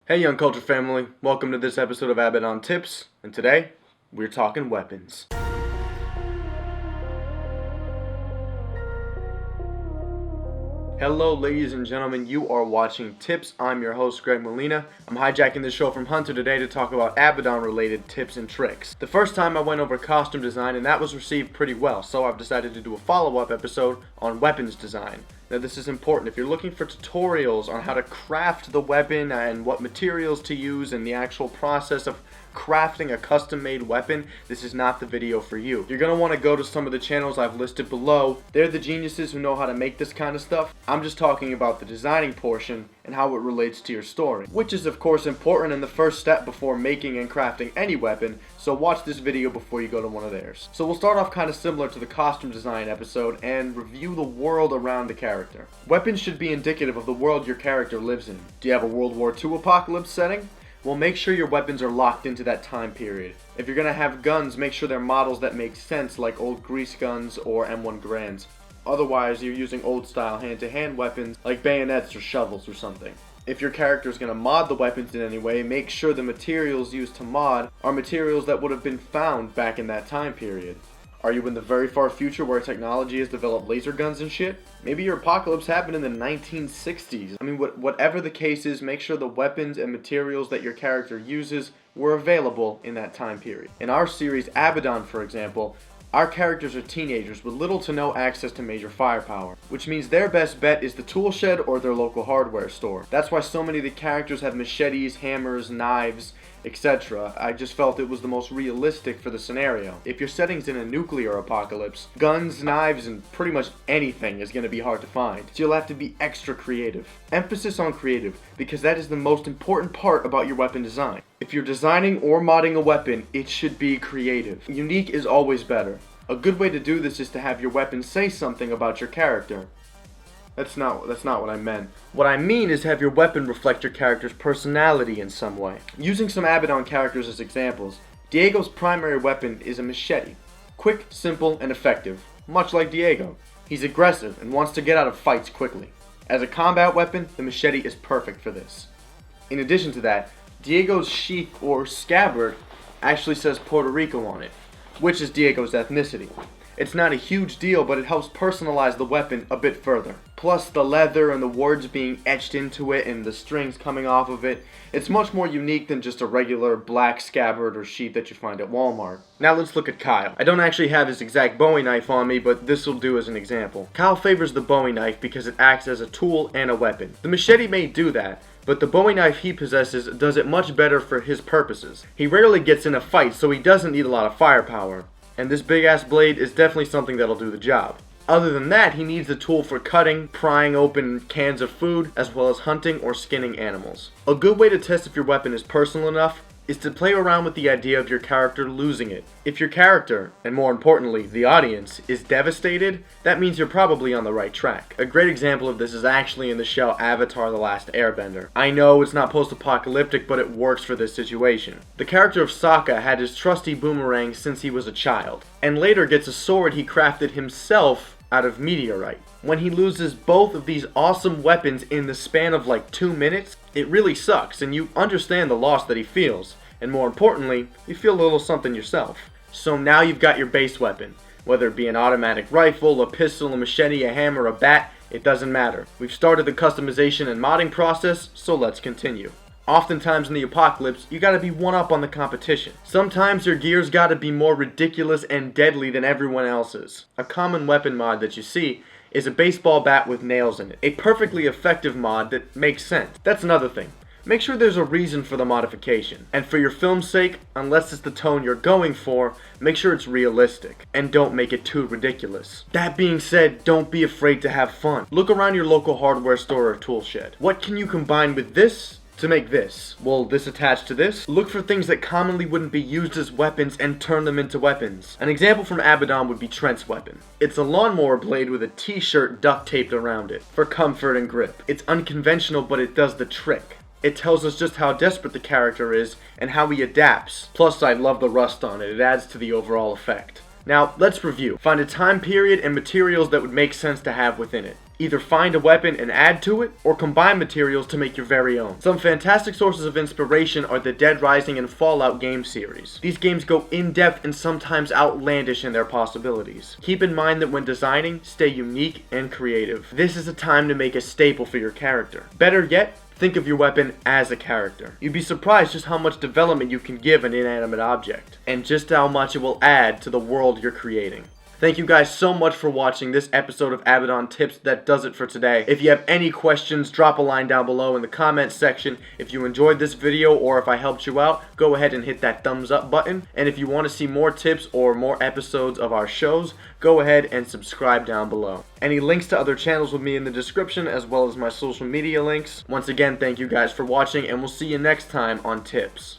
Hey Young Culture family, welcome to this episode of Abaddon Tips, and today, we're talking weapons. Hello ladies and gentlemen, you are watching Tips. I'm your host Greg Molina. I'm hijacking this show from Hunter today to talk about Abaddon related tips and tricks. The first time I went over costume design and that was received pretty well, so I've decided to do a follow-up episode on weapons design. Now this is important. If you're looking for tutorials on how to craft the weapon and what materials to use and the actual process of crafting a custom-made weapon, this is not the video for you. You're going to want to go to some of the channels I've listed below. They're the geniuses who know how to make this kind of stuff. I'm just talking about the designing portion and how it relates to your story, which is of course important and the first step before making and crafting any weapon, so watch this video before you go to one of theirs. So we'll start off kind of similar to the costume design episode and review the world around the character. Weapons should be indicative of the world your character lives in. Do you have a World War II apocalypse setting? Well, make sure your weapons are locked into that time period. If you're going to have guns, make sure they're models that make sense, like old grease guns or M1 Grands. Otherwise, you're using old-style hand-to-hand weapons like bayonets or shovels or something. If your character is going to mod the weapons in any way, make sure the materials used to mod are materials that would have been found back in that time period. Are you in the very far future where technology has developed laser guns and shit? Maybe your apocalypse happened in the 1960s. I mean, whatever the case is, make sure the weapons and materials that your character uses were available in that time period. In our series, Abaddon, for example, our characters are teenagers with little to no access to major firepower, which means their best bet is the tool shed or their local hardware store. That's why so many of the characters have machetes, hammers, knives, etc. I just felt it was the most realistic for the scenario. If your setting's in a nuclear apocalypse, guns, knives, and pretty much anything is going to be hard to find, so you'll have to be extra creative. Emphasis on creative, because that is the most important part about your weapon design. If you're designing or modding a weapon, it should be creative. Unique is always better. A good way to do this is to have your weapon say something about your character. That's not what I meant. What I mean is have your weapon reflect your character's personality in some way. Using some Abaddon characters as examples, Diego's primary weapon is a machete. Quick, simple, and effective, much like Diego. He's aggressive and wants to get out of fights quickly. As a combat weapon, the machete is perfect for this. In addition to that, Diego's sheath or scabbard actually says Puerto Rico on it, which is Diego's ethnicity. It's not a huge deal, but it helps personalize the weapon a bit further. Plus the leather and the words being etched into it and the strings coming off of it, it's much more unique than just a regular black scabbard or sheath that you find at Walmart. Now let's look at Kyle. I don't actually have his exact Bowie knife on me, but this will do as an example. Kyle favors the Bowie knife because it acts as a tool and a weapon. The machete may do that, but the Bowie knife he possesses does it much better for his purposes. He rarely gets in a fight, so he doesn't need a lot of firepower. And this big ass blade is definitely something that'll do the job. Other than that, he needs a tool for cutting, prying open cans of food, as well as hunting or skinning animals. A good way to test if your weapon is personal enough is to play around with the idea of your character losing it. If your character, and more importantly, the audience, is devastated, that means you're probably on the right track. A great example of this is actually in the show Avatar: The Last Airbender. I know it's not post-apocalyptic, but it works for this situation. The character of Sokka had his trusty boomerang since he was a child, and later gets a sword he crafted himself out of meteorite. When he loses both of these awesome weapons in the span of like 2 minutes, it really sucks, and you understand the loss that he feels. And more importantly, you feel a little something yourself. So now you've got your base weapon. Whether it be an automatic rifle, a pistol, a machete, a hammer, a bat, it doesn't matter. We've started the customization and modding process, so let's continue. Oftentimes in the apocalypse, you gotta be one up on the competition. Sometimes your gear's gotta be more ridiculous and deadly than everyone else's. A common weapon mod that you see is a baseball bat with nails in it. A perfectly effective mod that makes sense. That's another thing. Make sure there's a reason for the modification. And for your film's sake, unless it's the tone you're going for, make sure it's realistic. And don't make it too ridiculous. That being said, don't be afraid to have fun. Look around your local hardware store or tool shed. What can you combine with this to make this? Will this attach to this? Look for things that commonly wouldn't be used as weapons and turn them into weapons. An example from Abaddon would be Trent's weapon. It's a lawnmower blade with a t-shirt duct taped around it for comfort and grip. It's unconventional, but it does the trick. It tells us just how desperate the character is and how he adapts. Plus, I love the rust on it. It adds to the overall effect. Now, let's review. Find a time period and materials that would make sense to have within it. Either find a weapon and add to it, or combine materials to make your very own. Some fantastic sources of inspiration are the Dead Rising and Fallout game series. These games go in-depth and sometimes outlandish in their possibilities. Keep in mind that when designing, stay unique and creative. This is a time to make a staple for your character. Better yet, think of your weapon as a character. You'd be surprised just how much development you can give an inanimate object, and just how much it will add to the world you're creating. Thank you guys so much for watching this episode of Abaddon Tips. That does it for today. If you have any questions, drop a line down below in the comments section. If you enjoyed this video or if I helped you out, go ahead and hit that thumbs up button. And if you want to see more tips or more episodes of our shows, go ahead and subscribe down below. Any links to other channels will be in the description, as well as my social media links. Once again, thank you guys for watching, and we'll see you next time on Tips.